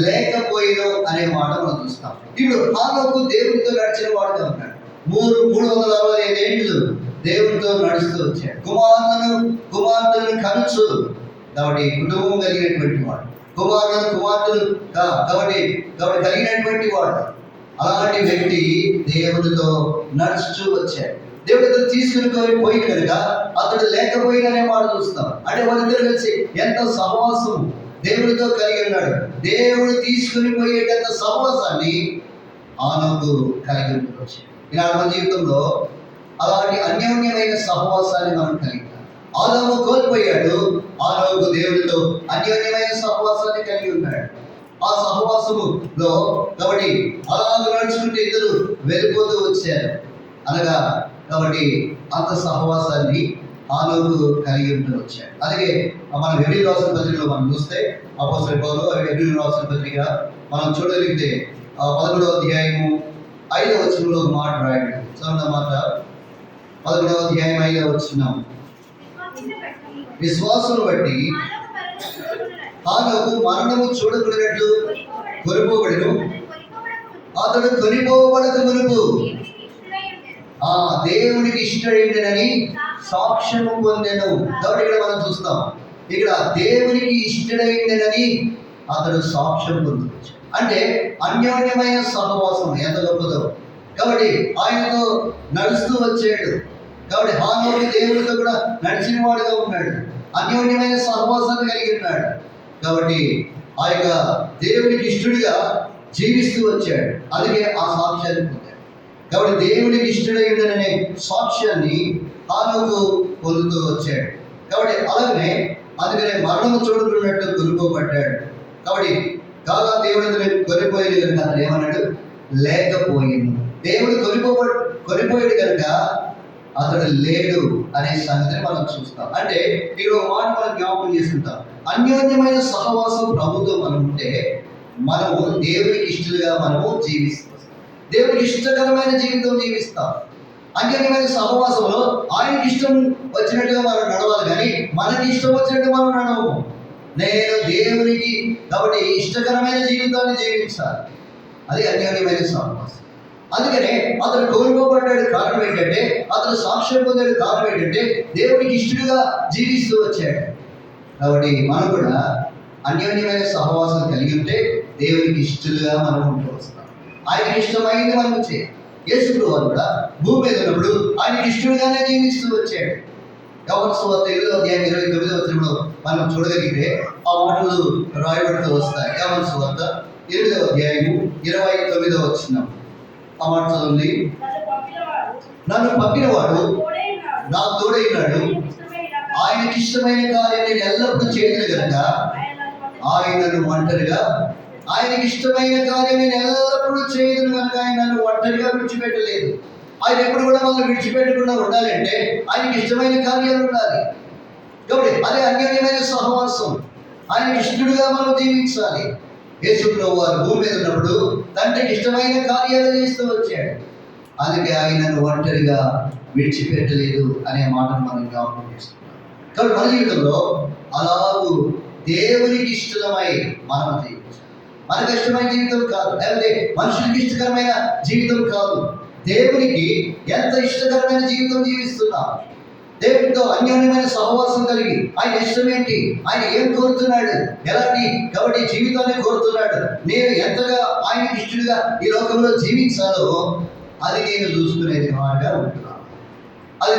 లేకపోయిను అనే మాట మనం చూస్తాం. ఇప్పుడు హానోకు దేవుడితో నడిచిన వాడుగా ఉన్నాడు. 365 ఏళ్ళు దేవుడితో నడుస్తూ వచ్చాడు. కుమార్తెలను కనుచు కాబట్టి కుటుంబం కలిగినటువంటి వాడు, కుమార్తెలు కాబట్టి కలిగినటువంటి వాడు. అలాంటి వ్యక్తి దేవుడితో నడుస్తూ వచ్చాడు. దేవుడితో తీసుకుని పోయి కనుక అతడు లేకపోయిననే మాట చూస్తాం. అంటే వాళ్ళిద్దరు కలిసి ఎంత సహవాసం దేవుడితో కలిగి ఉన్నాడు. దేవుడు తీసుకుని పోయేటంత సహవాసాన్ని ఆనోకు కలిగి ఉండవచ్చు. ఈనాడు మన జీవితంలో అలాంటి అన్యోన్యమైన సహవాసాన్ని మనం కలిగి ఆదాము కోల్పోయాడు. ఆనోకు దేవుడితో అన్యోన్యమైన సహవాసాన్ని ఆ సహవాసములో కాబట్టి అలాగ నడుచుకుంటే ఇద్దరు వెళ్ళిపోతూ వచ్చారు అనగా కాబట్టి అంత సహవాసాన్ని హానోకు కలిగి ఉంటూ వచ్చాడు. అలాగే మనం హెబ్రీ రాసిన పత్రికలో మనం చూస్తే అపోస్తలుల పౌలు హెబ్రీ రాసిన పత్రిక మనం చూడగలిగితే 11వ అధ్యాయము 5వ వచనంలో ఒక మాట రాయండి. చదువున్న మాట 11వ అధ్యాయం 5వ వచనం. విశ్వాసమును బట్టి హానోకు మరణము చూడకూడనట్లు కొనిపోబడెను. అతడు కొనిపోబడక మునుపు దేవునికి ఇష్టడైండెనని సాక్ష్యము పొందెను. కాబట్టి ఇక్కడ మనం చూస్తాం, ఇక్కడ దేవునికి ఇష్టడైండెనని అతడు సాక్ష్యం పొందవచ్చు. అంటే అన్యోన్యమైన సహవాసం ఎంత గొప్పదో. కాబట్టి ఆయనతో నడుస్తూ వచ్చాడు. కాబట్టి హానోకు దేవుడితో కూడా నడిచిన వాడుగా ఉన్నాడు, అన్యోన్యమైన సహవాసాన్ని కలిగి ఉన్నాడు. కాబట్టి ఆ యొక్క దేవునికి ఇష్టడిగా జీవిస్తూ వచ్చాడు. అందుకే ఆ సాక్ష్యాన్ని పొందాడు. కాబట్టి దేవునికి ఇష్టడైందనే సాక్ష్యాన్ని హానోకు పొందుతూ వచ్చాడు. కాబట్టి అలాగనే అందుకనే మరణము చూడకున్నట్టు కొనుక్కోబడ్డాడు. కాబట్టి కాగా దేవుడు కొనిపోయేది కనుక అతను ఏమన్నాడు, లేకపోయింది. దేవుడు కొనిపోయాడు కనుక అతడు లేడు అనే సంగతిని మనం చూస్తాం. అంటే ఇక్కడ ఒక మాట మనం జ్ఞాపకం చేసుకుంటాం, అన్యోన్యమైన సహవాసం ప్రభుత్వం మనం ఉంటే మనము దేవునికి ఇష్టలుగా మనము జీవిస్తాం, దేవునికి ఇష్టకరమైన జీవితం జీవిస్తాం. అన్యోన్యమైన సహవాసంలో ఆయనకి ఇష్టం వచ్చినట్టుగా మనం నడవాలి, కానీ మనకి ఇష్టం వచ్చినట్టు మనం నడవము. నేను దేవునికి కాబట్టి ఇష్టకరమైన జీవితాన్ని జీవించాలి, అది అన్యోన్యమైన సహవాసం. అందుకనే అతను కోల్పోబడ్డాడు. కారణం ఏంటంటే అతను సాక్ష్యం పొందాడు. కారణం ఏంటంటే దేవునికి ఇష్టడుగా జీవిస్తూ వచ్చాడు. కాబట్టి మనం కూడా అన్యోన్యమైన సహవాసం కలిగి ఉంటే దేవునికి ఇష్టలుగా మనం ఉంటూ వస్తాం. ఆయనకి ఇష్టమైంది మనం చేయాలి. యేసు వారు కూడా భూమి మీద ఉన్నప్పుడు ఆయనకి ఇష్టడుగానే జీవిస్తూ వచ్చాడు. యోహాను సువార్త 8వ అధ్యాయం 29వ వచనంలో మనం చూడగలిగితే ఆ మాటలు రాయబడుతూ వస్తాయి. యోహాను సువార్త 8వ అధ్యాయము 29వ వచనం. ఆ మాట చదవండి. నన్ను పంపినవాడు నా తోడైనాడు, ఆయనకి ఇష్టమైన కార్యం నేను ఎల్లప్పుడూ చేయను కనుక ఆయనను ఒంటరిగా, ఆయనకి ఇష్టమైన కార్యం నేను ఎల్లప్పుడూ చేయను కనుక ఆయన నన్ను ఒంటరిగా విడిచిపెట్టలేదు. ఆయన ఎప్పుడు కూడా మనం విడిచిపెట్టకుండా ఉండాలంటే ఆయనకి ఇష్టమైన కార్యాలు ఉండాలి. కాబట్టి అదే అన్యోన్యమైన సహవాసం. ఆయనకి ఇష్టడుగా మనం జీవించాలి. యేసు ప్రభువు వారు భూమి మీద ఉన్నప్పుడు తండ్రికి ఇష్టమైన కార్యాలు చేస్తూ వచ్చాడు. అందుకే ఆయనను ఒంటరిగా విడిచిపెట్టలేదు అనే మాటను మనం జ్ఞాపకం చేస్తున్నాం. కాబట్టి మన జీవితంలో అలాగూ దేవునికి ఇష్టమై మనం జీవించాలి. మనకు ఇష్టమైన జీవితం కాదు, లేకపోతే మనుషులకి ఇష్టకరమైన జీవితం కాదు. దేవునికి ఎంత ఇష్టకరమైన జీవితం జీవిస్తున్నాం, దేవుడితో అన్యోన్యమైన సహవాసం కలిగి ఆయన ఇష్టం ఏంటి, ఆయన ఏం కోరుతున్నాడు, ఎలాంటి కాబట్టి జీవితాన్ని కోరుతున్నాడు, నేను ఎంతగా ఆయనకి ఇష్టడుగా ఈ లోకంలో జీవించాలో అది నేను చూసుకునేది వాడిగా ఉంటున్నాను. అది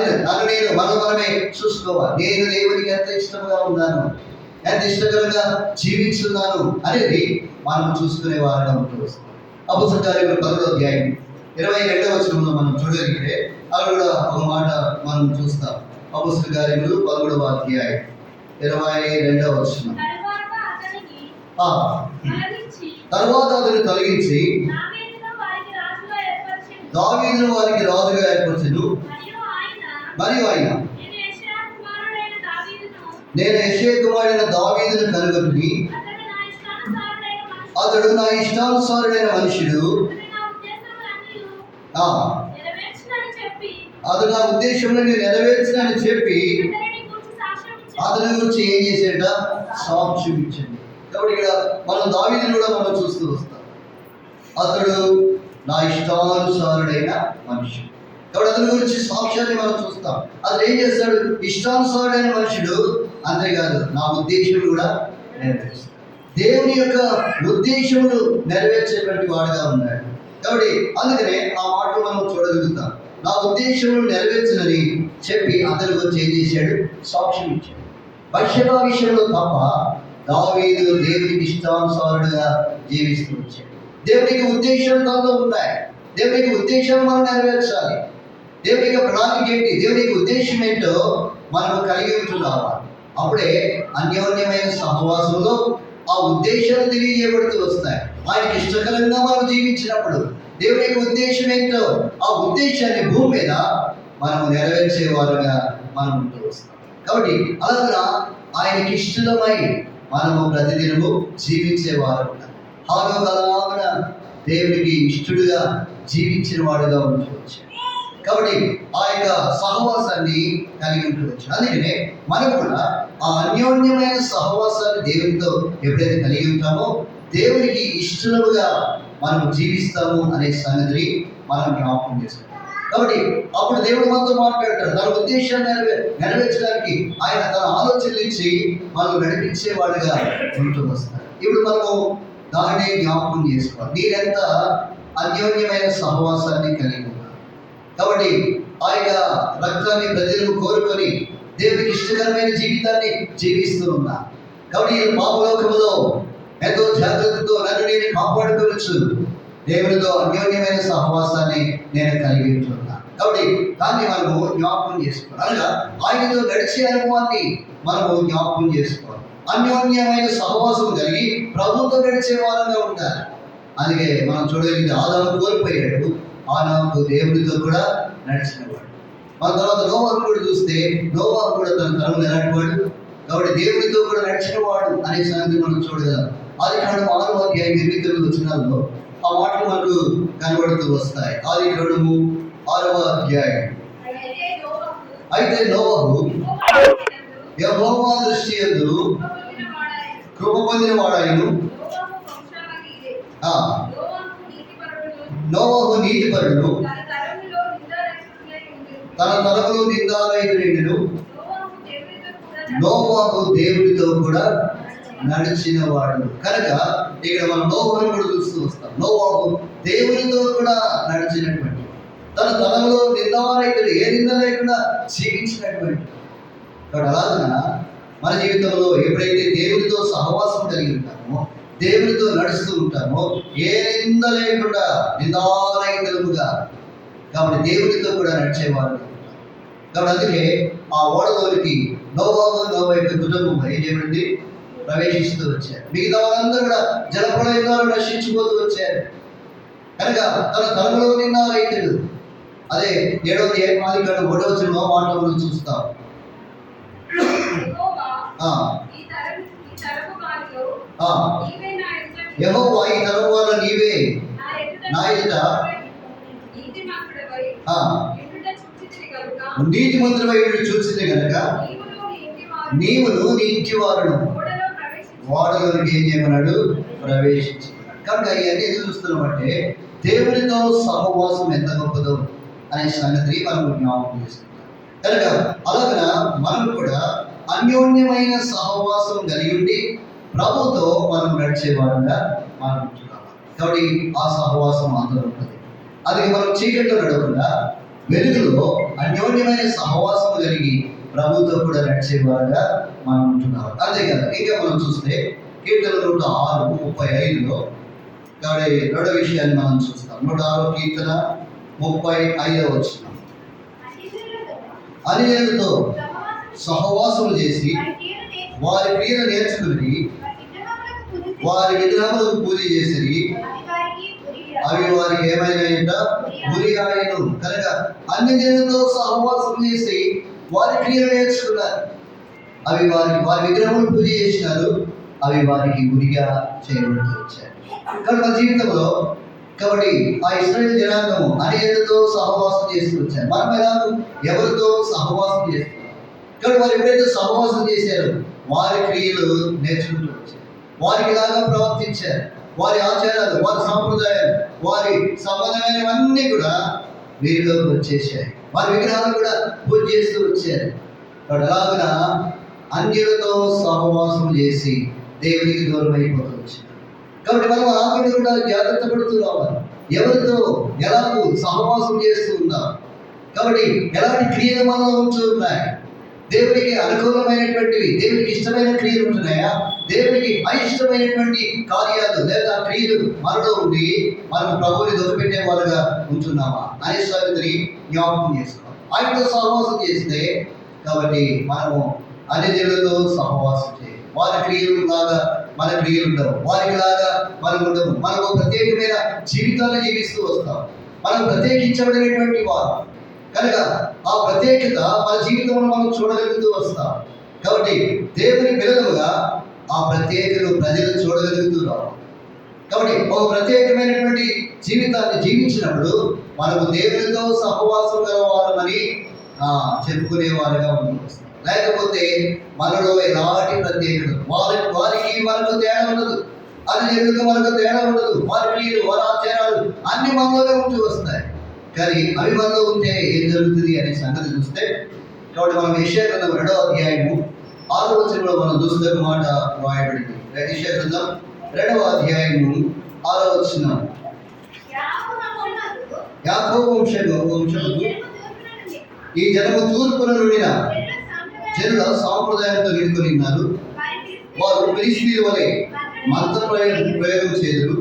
నేను మనమే చూసుకోవాలి. నేను దేవునికి ఎంత ఇష్టంగా ఉన్నాను, ఎంత ఇష్టకరంగా జీవించున్నాను అనేది మనం చూసుకునే వారిగా ఉంటూ వస్తాం. అపోస్తలుల కార్యములు 10వ అధ్యాయం 22వ వచనంలో మనం చూడగలిగితే అక్కడ కూడా ఒక మాట మనం చూస్తాం. అపోస్తలుల కార్యములు 11వ అధ్యాయం 22వ వచనం. తర్వాత అతను తొలగించి దావీదును వారికి రాజుగా ఏర్పరచెను. మరియు ఆయన నేను యెషయా కుమారుడైన దావీదును కనుగొని అతడు నా ఇష్టానుసారుడైన మనుషుడు, అతడు నా ఉద్దేశంలో నేను నెరవేర్చునని చెప్పి అతని గురించి ఏం చేసేట సాక్ష్యం ఇచ్చింది. కాబట్టి ఇక్కడ మనం దావీదును కూడా మనం చూస్తూ వస్తాం. అతడు నా ఇష్టానుసారుడైన మనుషుడు. కాబట్టి అతని గురించి సాక్ష్యాన్ని మనం చూస్తాం. అతను ఏం చేస్తాడు, ఇష్టానుసారుడైన మనుషుడు. అంతేకాదు నా ఉద్దేశం కూడా నెరవేరుస్తాడు. దేవుని యొక్క ఉద్దేశములు నెరవేర్చేటువంటి వాడుగా ఉన్నాడు. కాబట్టి అందుకనే ఆ మాటలు మనం చూడగలుగుతాం. నా ఉద్దేశములు నెరవేర్చునని చెప్పి అతని గురించి ఏం చేశాడు, సాక్ష్యం ఇచ్చాడు. బత్షెబా విషయంలో తప్ప దావీదు దేవునికి ఇష్టానుసారుడుగా జీవిస్తూ వచ్చాడు. దేవునికి ఉద్దేశాలు తనలో ఉన్నాయి. దేవునికి ఉద్దేశాలు మనం నెరవేర్చాలి. దేవునికి ప్రణాళిక ఏంటి, దేవునికి ఉద్దేశం ఏంటో మనం కలిగి ఉంటున్నాము. అప్పుడే అన్యోన్యమైన సహవాసంలో ఆ ఉద్దేశాలు తెలియజేయబడుతూ వస్తాయి. ఆయనకి ఇష్టకరంగా మనం జీవించినప్పుడు దేవుని యొక్క ఉద్దేశం ఏంటో ఆ ఉద్దేశాన్ని భూమి మీద మనం నెరవేర్చే వారుగా మనం ఉంటూ వస్తాం. కాబట్టి అలాగా ఆయనకి ఇష్టమై మనము ప్రతిదినము జీవించేవారు హాలోకలాగా దేవునికి ఇష్టడుగా జీవించిన వాడుగా ఉండవచ్చు. కాబట్టి ఆ యొక్క సహవాసాన్ని కలిగి ఉండవచ్చు. అందుకనే మనం కూడా ఆ అన్యోన్యమైన సహవాసాన్ని దేవునితో ఎప్పుడైతే కలిగి ఉంటామో దేవునికి ఇష్టలుగా మనం జీవిస్తాము అనే సంగతిని మనం జ్ఞాపకం చేసుకోవాలి. కాబట్టి అప్పుడు దేవుడు మనతో మాట్లాడతాడు. తన ఉద్దేశాన్ని నెరవేర్చడానికి ఆయన తన ఆలోచనలు ఇచ్చి మనం నడిపించేవాడుగా ఉంటూ వస్తాడు. ఇప్పుడు మనము దానిని జ్ఞాపకం చేసుకోవాలి. నేనెంత అన్యోన్యమైన సహవాసాన్ని కలిగి ఉన్నాను. కాబట్టి ఆ యొక్క రక్తాన్ని ప్రజలు కోరుకొని దేవునికి ఇష్టకరమైన జీవితాన్ని జీవిస్తూ ఉన్నా. కాబట్టి ఈ పాపలోకములో ఎంతో జాగ్రత్తతో నన్ను నేను కాపాడుకోవచ్చు. దేవునితో అన్యోన్యమైన సహవాసాన్ని నేను కలిగి ఉంటున్నా. కాబట్టి దాన్ని మనము జ్ఞాపకం చేసుకోవాలి. అనగా ఆయనతో నడిచే అనుభవాన్ని మనము జ్ఞాపకం చేసుకోవాలి. అన్యోన్యమైన సహవాసం కలిగి ప్రభుత్వం నడిచే వారంగా ఉండాలి. అందుకే మనం చూడగలిగితే ఆదాము కోల్పోయాడు, ఆనాకు దేవునితో కూడా నడిచినవాడు. మన తర్వాత నోవాహు కూడా చూస్తే నోవాహు కూడా తన తరములు ఎలాంటి వాడు, కాబట్టి దేవునితో కూడా నడిచినవాడు అనే సంగతి మనం చూడగలం. ఆదికాండం 6వ అధ్యాయం 8-9 వచనాల్లో ఆ మాటలు మనకు కనబడుతూ వస్తాయి. ఆదికాండము 6వ అధ్యాయం. అయితే నోవాహు యెహోవా దృష్టి యందు కృప పొందిన వాడాయను. నోవాహు నీతిపరుడు, తన తరములో నిందారహితుడెండెను. నోవాహు దేవునితో కూడా నడిచిన వాడు. కనుక ఇక్కడ మనం నోవాహుని కూడా చూస్తూ వస్తాం. నోవాహు దేవునితో కూడా నడిచినటువంటి, తన తరములో నిందారహితుడు, ఏ నింద లేకుండా జీవించినటువంటి. కాబట్టి అలాగా మన జీవితంలో ఎప్పుడైతే దేవునితో సహవాసం కలిగి ఉంటామో, దేవునితో నడుస్తూ ఉంటామో, ఏ నింద లేకుండా నిందారహితులుగా, కాబట్టి దేవునితో కూడా నడిచేవారు. కాబట్టి అందుకే ఆ ఓడలోనికి నోవాహు నోవా యొక్క కుటుంబం ఏం చేయబడింది, ప్రవేశిస్తూ వచ్చారు. మిగతా వాళ్ళందరూ కూడా జలప్రళయంలో నశించిపోతూ వచ్చారు. కనుక తన తరములో నిందారహితుడు. అదే 7వ అధ్యాయం 1వ వచనంలో మాటలు చూస్తాం. యెహోవా ఈ తరము వారిలో నీవే నా ఎదుట నీతిమంతుడవై చూచింది కనుక నీవును నీ ఇంటి వారును ఓడలోనికి ఏం చేయమన్నాడు, ప్రవేశించుకున్నాడు. కనుక ఇవన్నీ ఎందుకు చూస్తున్నామంటే దేవునితో సహవాసం ఎంత గొప్పదో అనే సంగతిని మనం జ్ఞాపకం చేసుకుంటాం. కనుక అలాగన మనం కూడా అన్యోన్యమైన సహవాసం కలిగి ఉండి ప్రభుతో మనం నడిచేవాడుగా మనం ఉంటున్నాం. కాబట్టి ఆ సహవాసం అందరూ ఉంటుంది. అది మనం చీకట్లో నడవకుండా వెలుగులో అన్యోన్యమైన సహవాసం కలిగి ప్రభుతో కూడా నడిచేవారుగా మనం ఉంటున్నాం. అంతేకాదు ఇంకా మనం చూస్తే కీర్తన 106:35లో కాబట్టి రెండో విషయాన్ని మనం చూస్తాం. 106 కీర్తన 35వ వచనం. అన్యులతో సహవాసం చేసి వారి క్రియలు నేర్చుకుని వారి విగ్రహములకు పూజ చేసి అవి వారికి ఏమైనా గురిగాయను. కనుక అన్ని జనులతో సహవాసం చేసి వారి క్రియలు నేర్చుకున్నారు. అవి వారి విగ్రహములు పూజ చేసినారు. అవి వారికి గురిగా చేయబడుతూ వచ్చారు. కాబట్టి మన జీవితంలో కాబట్టి ఆ ఇశ్రాయేలు జనాంగము అనేకతో సహవాసం చేస్తూ వచ్చారు. మనం ఎలా ఎవరితో సహవాసం చేస్తున్నాం. కాబట్టి వారు ఎప్పుడైతే సహవాసం చేశారో వారి క్రియలు నేర్చుకుంటూ వచ్చారు. వారికి లాగా ప్రవర్తించారు. వారి ఆచారాలు, వారి సాంప్రదాయాలు, వారి సంబంధమైనవన్నీ కూడా వీరిలోకి వచ్చేసాయి. వారి విగ్రహాలు కూడా పూజ చేస్తూ వచ్చారు. కాబట్టి అలాగ అన్యులతో సహవాసం చేసి దేవునికి దూరం అయిపోతూ వచ్చారు. కాబట్టి మనం ఆమెను కూడా జాగ్రత్త పడుతూ రావాలి. ఎవరితో ఎలాగూ సహవాసం చేస్తూ ఉన్నాం. కాబట్టి ఎలాంటి క్రియలు మనలో ఉంటూ ఉన్నాయి. దేవునికి అనుకూలమైనటువంటివి, దేవునికి ఇష్టమైన క్రియలు ఉంటున్నాయా, దేవునికి అయిష్టమైనటువంటి కార్యాలు లేదా క్రియలు మనలో ఉండి మనం ప్రభువుని దొరికిపెట్టే వాళ్ళుగా ఉంటున్నామా అనే సంగతిని జ్ఞాపకం చేసుకోవాలి. ఆయనతో సహవాసం చేస్తే కాబట్టి మనము అన్ని జనులతో సహవాసం చేయాలి. వారి క్రియలు లాగా మన క్రియలు ఉండవు, వారికి లాగా మనం ఉండము. మనకు ప్రత్యేకమైన జీవితాన్ని జీవిస్తూ వస్తాం. మనం ప్రత్యేకించబడినటువంటి వారు కనుక ఆ ప్రత్యేకత మన జీవితంలో మనం చూడగలుగుతూ వస్తాం. కాబట్టి దేవుని పిల్లలుగా ఆ ప్రత్యేకతను ప్రజలు చూడగలుగుతున్నారు. కాబట్టి ఒక ప్రత్యేకమైనటువంటి జీవితాన్ని జీవించినప్పుడు మనకు దేవునితో సహవాసం గలవారమని చెప్పుకునేవారుగా ఉంటుంది. లేకపోతే మనలో ఎలాంటి ప్రత్యేకత, వారికి మనకు తేడా ఉండదు, అది ఎందుకు మనకు తేడా ఉండదు. వారి క్రియలు, వారి ఆచారాలు అన్ని మనలోనే ఉంటూ వస్తాయి. కానీ అవి మనలో ఉంటే ఏం జరుగుతుంది అనే సంగతి చూస్తే, కాబట్టి మనం యెషయా గ్రంథం 2వ అధ్యాయము 6వ వచనంలో మనం చూస్తే ఒక మాట రాయబడింది. యెషయా గ్రంథం 2వ అధ్యాయము 6వ వచనం, యాకోబు వంశము ఈ జనము తూర్పున నుండిన జనుల సాంప్రదాయంతో నిలుకొని ఉన్నారు. వారు ఫిలిష్తీయుల వలె మంత్ర ప్రయోగం చేదురు,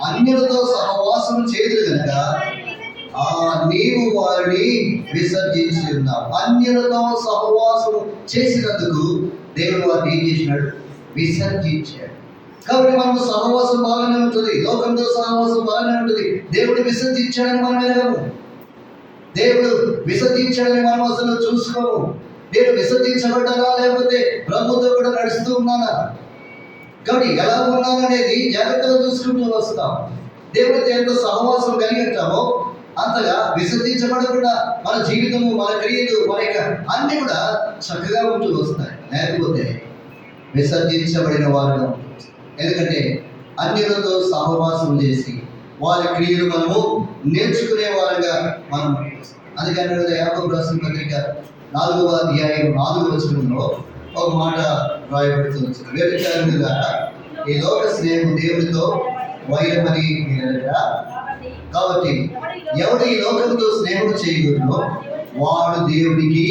అన్యులతో సహవాసం చేదురు కనుక నీవు వారిని విసర్జించి ఉన్నావు. అన్యులతో సహవాసం చేసినందుకు దేవుడు వారిని ఏం చేసినాడు? విసర్జించాడు. కాబట్టి మనకు సహవాసం బాగానే ఉంటుంది, లోకంతో సహవాసం బాగానే ఉంటుంది. దేవుడు విసర్జించాడని మనం ఎరగము, దేవుడు విసర్జించాడని మనం అసలు చూసుకోము. నేను విసర్జించబడ్డానా లేకపోతే ప్రభుతో కూడా నడుస్తూ ఉన్నానా, కాబట్టి ఎలా ఉన్నాననేది జాగ్రత్తగా చూసుకుంటూ వస్తాం. దేవుడితో ఎంత సహవాసం కలిగి ఉంటామో అంతగా విసర్జించబడకుండా మన జీవితము, మన క్రియలు, మన యొక్క అన్ని కూడా చక్కగా ఉంటూ వస్తాయి. లేకపోతే విసర్జించబడిన వారుగా ఉంటుంది. ఎందుకంటే అన్యులతో సహవాసం చేసి వారి క్రియలు మనము నేర్చుకునే వారుగా మనం. అందుకని యాకోబు రాసిన పత్రిక 4వ అధ్యాయం 4వ వచనంలో ఒక మాట రాయబడుతుంది. వ్యభిచారులుగా ఈ లోక స్నేహం దేవునితో వైరమని మీరగా, కాబట్టి ఎవడు ఈ లోకంతో స్నేహం చేయకూడదో వాడు దేవునికి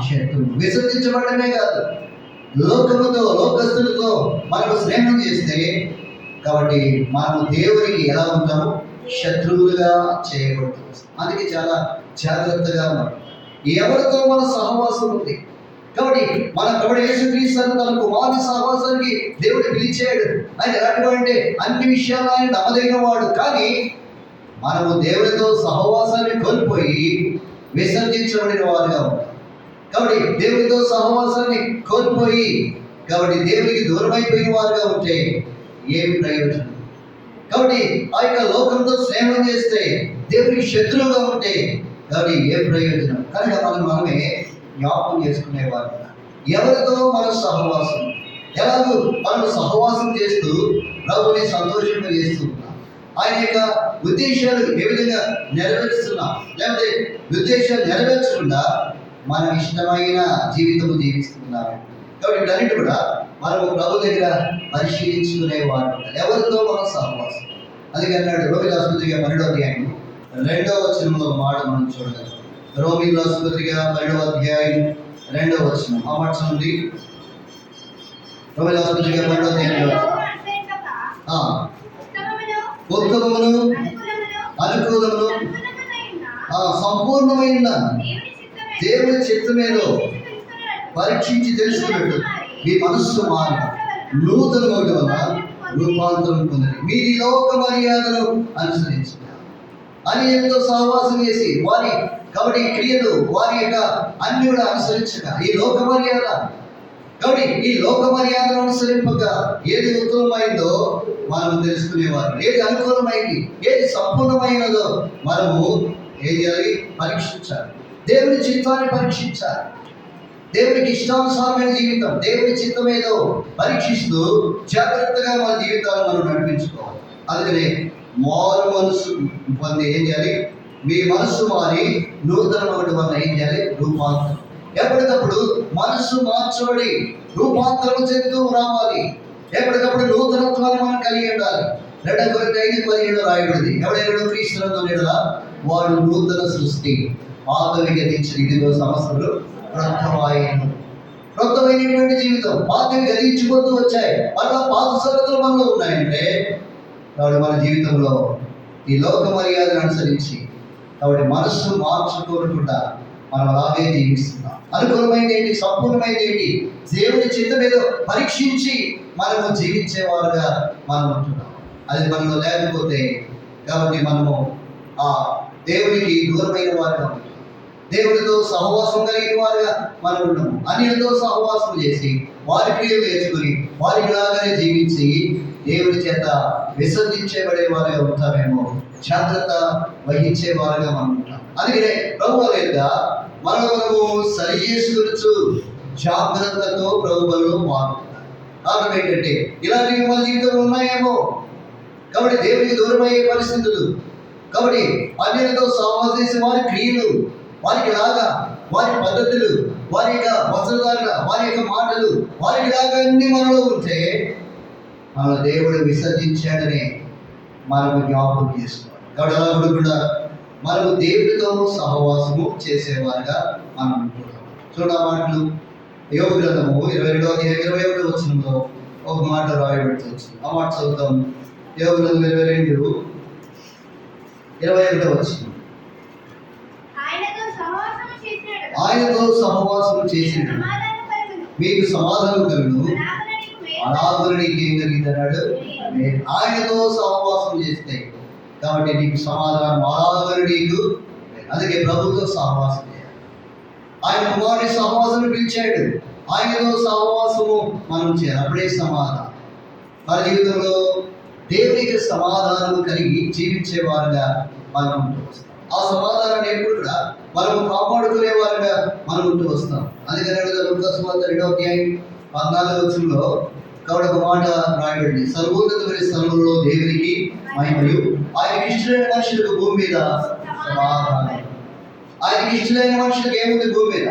శత్రువు. విసర్జించబడమే కాదు, లోకముతో, లోకస్తులతో మనము స్నేహం చేస్తే కాబట్టి మనము దేవునికి ఎలా ఉంటాము? శత్రువులుగా చేయబడుతుంది. అందుకే చాలా జాగ్రత్తగా మనం ఎవరితో మన సహవాసం ఉంది. కాబట్టి కాబట్టి యేసుక్రీస్తు తన కుమారుని సహవాసానికి దేవుడు పిలిచాడు. ఆయన ఎలాంటి అన్ని విషయాలు ఆయన నమ్మదగిన వాడు. కానీ మనము దేవుడితో సహవాసాన్ని కోల్పోయి విసర్జించబడిన వారుగా ఉంటాం. కాబట్టి దేవుడితో సహవాసాన్ని కోల్పోయి కాబట్టి దేవునికి దూరం అయిపోయిన వారుగా ఉంటే ఏమి ప్రయోజనం? కాబట్టి ఆ యొక్క లోకంతో స్నేహం చేస్తే దేవునికి శత్రువుగా ఉంటే కాబట్టి ఏం ప్రయోజనం? కనుక మనమే జ్ఞాపకం చేసుకునేవారు. ఎవరితో మన సహవాసం, ఎలాగో మనం సహవాసం చేస్తూ ప్రభుని సంతోషంగా చేస్తూ ఉన్నాం. ఆయన యొక్క ఉద్దేశాలు ఏ విధంగా నెరవేరుస్తున్నాం, లేకపోతే ఉద్దేశాలు నెరవేర్చకుండా మనం ఇష్టమైన జీవితం జీవిస్తున్నాం. కాబట్టి వీటన్నిటి కూడా మనము ప్రభు దగ్గర పరిశీలించుకునేవారు. ఎవరితో మనం సహవాసం. అందుకే అన్నాడు రోమిల ఆసుపత్రిగా 12వ అధ్యాయం 2వ వచనంలో మాట మనం చూడగలం. రోమిల ఆసుపత్రిగా 12వ అధ్యాయం 2వ వచనం ఆ మాట ఉంది. రోమిల ఆసుపత్రిగా 12వ అధ్యాయంలో ఉత్తమమును అనుకూలమును సంపూర్ణమైన దేవుని చిత్తమేదో పరీక్షించి తెలుసుకున్నట్టు మీ మనస్సు మారి నూతన ఒకటి వల్ల రూపాంతరం పొందండి. మీరు లోక మర్యాదను అనుసరించారు అని ఎంతో సహవాసం చేసి వారి కాబట్టి క్రియలు వారి యొక్క అన్ని కూడా అనుసరించక ఈ లోక మర్యాద, కాబట్టి ఈ లోక మర్యాదను అనుసరింపక ఏది ఉత్తమమైందో మనం తెలుసుకునేవారు. ఏది అనుకూలమైంది, ఏది సంపూర్ణమైనదో మనము ఏం చేయాలి? పరీక్షించాలి. దేవుని చిత్తాన్ని పరీక్షించాలి. దేవునికి ఇష్టానుసారమైన జీవితం, దేవుని చిత్తం ఏదో పరీక్షిస్తూ జాగ్రత్తగా మన జీవితాలను మనం నడిపించుకోవాలి. అందుకనే మారు మనసు పొంది ఏం చేయాలి? మీ మనస్సు మారి నూతన ఒకటి వల్ల ఏం చేయాలి? రూపాంతరం. ఎప్పటికప్పుడు మనస్సు మార్చబడి రూపాంతరం చెందుతూ రావాలి. ఎప్పటికప్పుడు నూతనత్వాన్ని మనం కలిగి ఉండాలి. 2 కొరింథీ 5:17 రాయబడింది. ఎవడైనా క్రీస్తునందు ఉండేలా వాడు నూతన సృష్టి, పాతవి గతించిన ఇదిగో సమస్తలు క్రొత్తమైనటువంటి జీవితం. పాతవి గతించిపోతూ వచ్చాయి, అలా పాత సంగతులు మనలో ఉన్నాయంటే కాబట్టి మన జీవితంలో ఈ లోక మర్యాదను అనుసరించి కాబట్టి మనస్సు మార్చుకోకుండా మనం అలాగే జీవిస్తున్నాం. అనుకూలమైనది ఏంటి, సంపూర్ణమైనది ఏంటి, దేవుని చిత్తం ఏదో పరీక్షించి మనము జీవించేవారుగా మనం ఉంటున్నాం. అది మనలో లేకపోతే కాబట్టి మనము ఆ దేవునికి దూరమైన వారుగా ఉంటాం. దేవుడితో సహవాసం కలిగిన వారుగా మనం ఉన్నాము. అన్యులతో సహవాసం చేసి వారి క్రియలు నేర్చుకుని వారికి లాగానే జీవించి దేవుడి చేత విసర్జించబడే వారుగా ఉంటామేమో, జాగ్రత్త వహించే వారుగా మనం ఉంటాం. అందుకనే ప్రభు లేదా మనము సరి చేసుకొనొచ్చు, జాగ్రత్తతో ప్రభువులో మారుతున్నారు. కారణం ఏంటంటే ఇలాంటివి మన జీవితంలో ఉన్నాయేమో. కాబట్టి దేవునికి దూరం అయ్యే పరిస్థితులు, కాబట్టి అన్యులతో సహవాసం చేసే వారి క్రియలు, వారికి లాగా వారి పద్ధతులు, వారి యొక్క వస్త్రధారణ, వారి యొక్క మాటలు, వారికి లాగా అన్ని మనలో ఉంటే మన దేవుడు విసర్జించాడని మనము జ్ఞాపకం చేసుకోవాలి. కాబట్టి అలా కూడా మనము దేవుడితో సహవాసము చేసేవారుగా మనం ఉంటున్నాం. చూడ మాటలు యోగ గ్రంథము 22వ వచనంలో ఒక మాట రాయబడుతుంది. ఆ మాట చదువుతాం. యోగ గ్రంథం 22:21 వచనం. ఆయనతో సహవాసం చేసిన మీకు సమాధానం కలుగును, అలాగని నీకేం కలిగిందన్నాడు. ఆయనతో సహవాసం చేస్తే కాబట్టి నీకు సమాధానం అలాగని నీకు. అందుకే ప్రభుత్వ సహవాసం చేయాలి. ఆయన కుమారుని సహవాసం పిలిచాడు, ఆయనతో సహవాసము మనం చేయాలి. అప్పుడే సమాధానం. మన జీవితంలో దేవునికి సమాధానం కలిగి జీవించేవారుగా మనం ఉంటూ వస్తాం. ఆ సమాధానాన్ని ఎప్పుడు కూడా మనము కాపాడుకునే వారుగా మనం ఉంటూ వస్తాం. అందుకని లూకా సువార్త 2:14 కాబట్టి ఒక మాట రాయబడింది. సర్వోన్నతమైన స్థలంలో దేవునికి మహిమయు, ఆయనకి ఇష్టమైన మనుషులకు భూమి మీద సమాధానం. ఆయనకి ఇష్టమైన మనుషులకు ఏముంది భూమి మీద?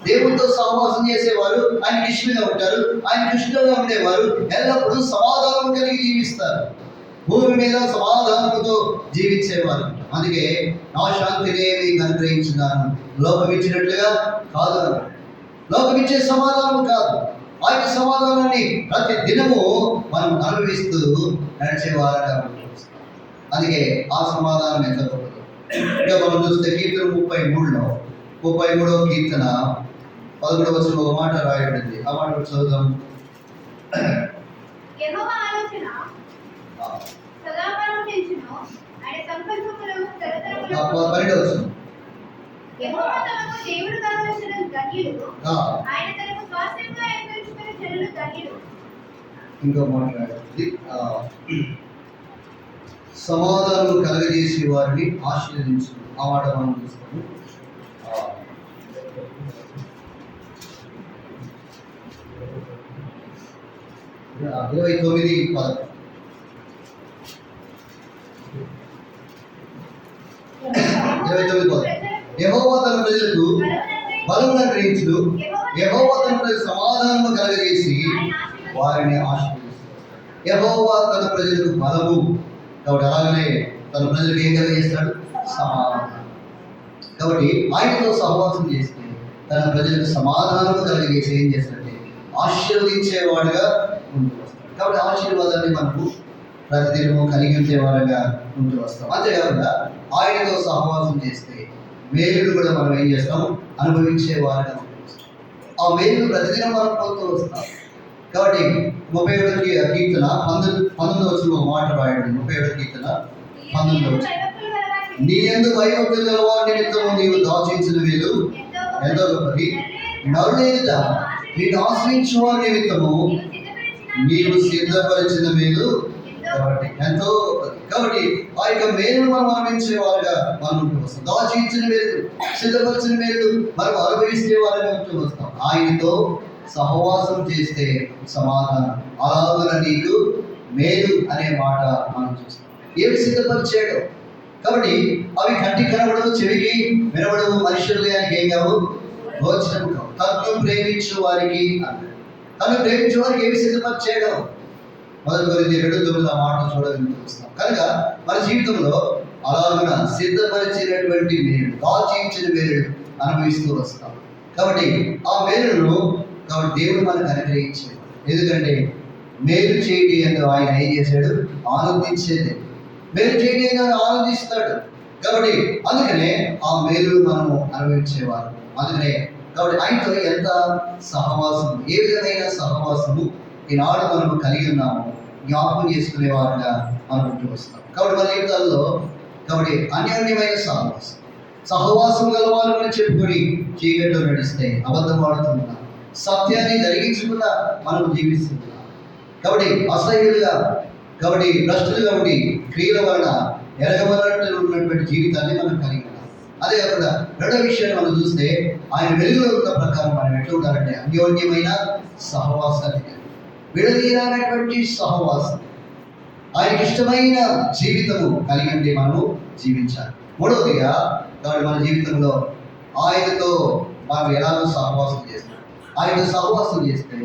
దేవునితో సహవాసం చేసేవారు ఆయనకి ఇష్టంగా ఉంటారు. ఆయనకి ఇష్టంగా ఉండేవారు ఎల్లప్పుడూ సమాధానం కలిగి జీవిస్తారు. భూమి మీద సమాధానంతో జీవించేవారు. అందుకే నా శాంతినే మీకు అనుగ్రహించున్నాను, లోకం ఇచ్చినట్లుగా కాదు. లోకం ఇచ్చే సమాధానం కాదు, ఆయన సమాధానాన్ని ప్రతి దినము మనం అనుభవిస్తూ నడిచేవారుగా ఉంటాం. అందుకే ఆ సమాధానం ఎంత గొప్పదో. ఇంకా మనం చూస్తే కీర్తన 33వ కీర్తన 11వ వచనంలో ఒక మాట రాయబడింది. ఆ మాట చదువుదాం. ఇంకో మాట రాయబడింది. సమాధానం కలగజేసే వారిని ఆశీర్వదించు. ఆ మాట మనం చూస్తాము. 29:10. యెహోవా తన ప్రజలకు బలమును అనుగ్రహించును, యెహోవా తన ప్రజలకు సమాధానము కలగజేసి వారిని ఆశీర్వదిస్తాడు. యెహోవా తన ప్రజలకు బలము, కాబట్టి అలాగనే తన ప్రజలకు ఏం కలగజేస్తాడు? సమాధానం. కాబట్టి ఆయనతో సహవాసం చేస్తే తన ప్రజలకు సమాధానము కలగజేసి ఏం చేస్తాడంటే ఆశీర్వదించేవాడుగా ఉంటూ వస్తాడు. కాబట్టి ఆశీర్వాదాన్ని మనకు ప్రతిదినము కలిగి ఉంచేవారుగా ఉంటూ వస్తాం. అంతేకాకుండా ఆయనతో సహవాసం చేస్తే మేలును కూడా మనం ఏం చేస్తాం? అనుభవించేవారుగా ఉంటూ వస్తాం. ఆ మేలు ప్రతిదినం మనం పొందుతూ వస్తాం. కాబట్టి 31వ కీర్తన 19వ మాట రాయండి. 31వ కీర్తన 19వ. నీ యందు భయభక్తులు గలవారి నిమిత్తము నీవు దాచించిన మేలు ఎంతో గొప్పది. నరులేద నీకు ఆశ్రయించు వారి నిమిత్తము నీవు సిద్ధపరిచిన మేలు కాబట్టి ఎంతో గొప్పది. కాబట్టి ఆ యొక్క మేలును మనం అనుభవించే వారుగా మనం ఉంటూ వస్తాం. దాచించిన మేలు, సిద్ధపరిచిన మేలు మనం అనుభవించే వారుగా ఉంటూ వస్తాం. ఆయనతో సహవాసం చేస్తే సమాధానం, అలాగన నీకు మేలు అనే మాట మనం చూస్తాం. ఏమి సిద్ధపరిచాడు? కాబట్టి అవి కంటికి కనబడవు, చెవికి వినబడవు, మనుషులు ఆయనకి ఏం కావు, గోచరము కావు. తను ప్రేమించు వారికి అన్నాడు. తను ప్రేమించే వారికి ఏమి సిద్ధపరిచాడు? 1 కొరింథీ 2:9 ఆ మాట చూడగలుగుతూ వస్తాం. కనుక మన జీవితంలో అలాగున సిద్ధపరిచినటువంటి మేలు, దాచించిన మేలు అనుభవిస్తూ వస్తాం. కాబట్టి ఆ మేలును కాబట్టి దేవుడు మనకు అనుగ్రహించాడు. ఎందుకంటే మేలు చేయడం అని ఆయన ఏం చేశాడు? ఆనందించేది. మేలు చేయడం ఆనందిస్తాడు. కాబట్టి అందుకనే ఆ మేలు మనము అనుభవించేవారు అందుకనే కాబట్టి ఆయనతో ఎంత సహవాసం, ఏ విధమైన సహవాసము ఈనాడు మనము కలిగి ఉన్నాము జ్ఞాపకం చేసుకునే వారుగా మనం ఉంటూ వస్తాం. కాబట్టి మన జీవితాల్లో కాబట్టి అన్యోన్యమైన సహవాసం గల వాళ్ళని చెప్పుకొని చీకట్లో నడిస్తే అబద్ధం ఆడుతున్నాం, సత్యాన్ని జరిగించకుండా మనం జీవిస్తున్నాం. కాబట్టి అసహ్యులుగా కాబట్టి భ్రష్టులుగా ఉండి క్రియల వలన ఎరగబడినట్లు ఉన్నటువంటి జీవితాన్ని మనం కలిగి ఉన్నాం. అదే కాకుండా రెండో విషయాన్ని మనం చూస్తే ఆయన వెలుగులో ఉన్న ప్రకారం మనం ఎట్లా ఉండాలంటే అన్యోన్యమైన సహవాసాన్ని, విడదీయనటువంటి సహవాసం, ఆయనకి ఇష్టమైన జీవితము కలిగి ఉంటే మనము జీవించాలి. మూడవదిగా కాబట్టి మన జీవితంలో ఆయనతో మనం ఎలాగో సహవాసం చేస్తాం. ఆయనతో సహవాసం చేస్తే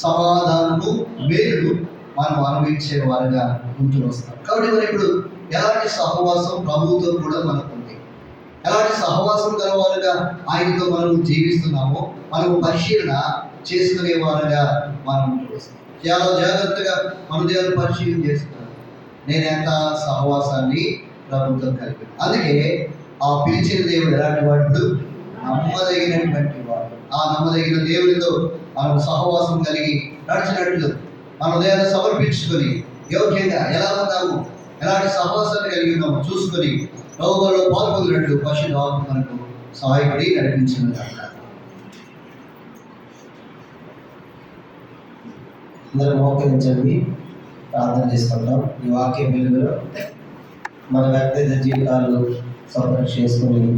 సమాధానము, మేలు మనం అనుభవించే వారుగా ఉంటూ వస్తాం. కాబట్టి మరి ఇప్పుడు ఎలాంటి సహవాసం ప్రభువుతో కూడా మనకు ఉంది, ఎలాంటి సహవాసం గలవారుగా ఆయనతో మనం జీవిస్తున్నామో మనం పరిశీలన చేసుకునే వారుగా మనం ఉంటూ వస్తాం. చాలా జాగ్రత్తగా మన దేవుని పరిశీలన చేస్తున్నాం. నేను ఎంత సహవాసాన్ని ప్రభుత్వం కలిపి, అందుకే ఆ పిలిచిన దేవుడు ఎలాంటి వాడు, నమ్మదగినటువంటి వాడు. ఆ నమ్మదగిన దేవుడితో మనం సహవాసం కలిగి నడిచినట్లు మన హృదయాన్ని సమర్పించుకొని యోగ్యంగా ఎలా ఉన్నాము, ఎలాంటి సహవాసాన్ని కలిగి ఉన్నామో చూసుకొని ప్రభువులో పాల్గొన్నట్లు పరిశుద్ధ ఆత్మ మనకు సహాయపడి నడిపించింది. అందరూ మోకరించండి, ప్రార్థన చేసుకుంటాం. ఈ వాక్య వెలుగులో మన వ్యక్తిగత జీవితాలు సంరక్షణ చేసుకొని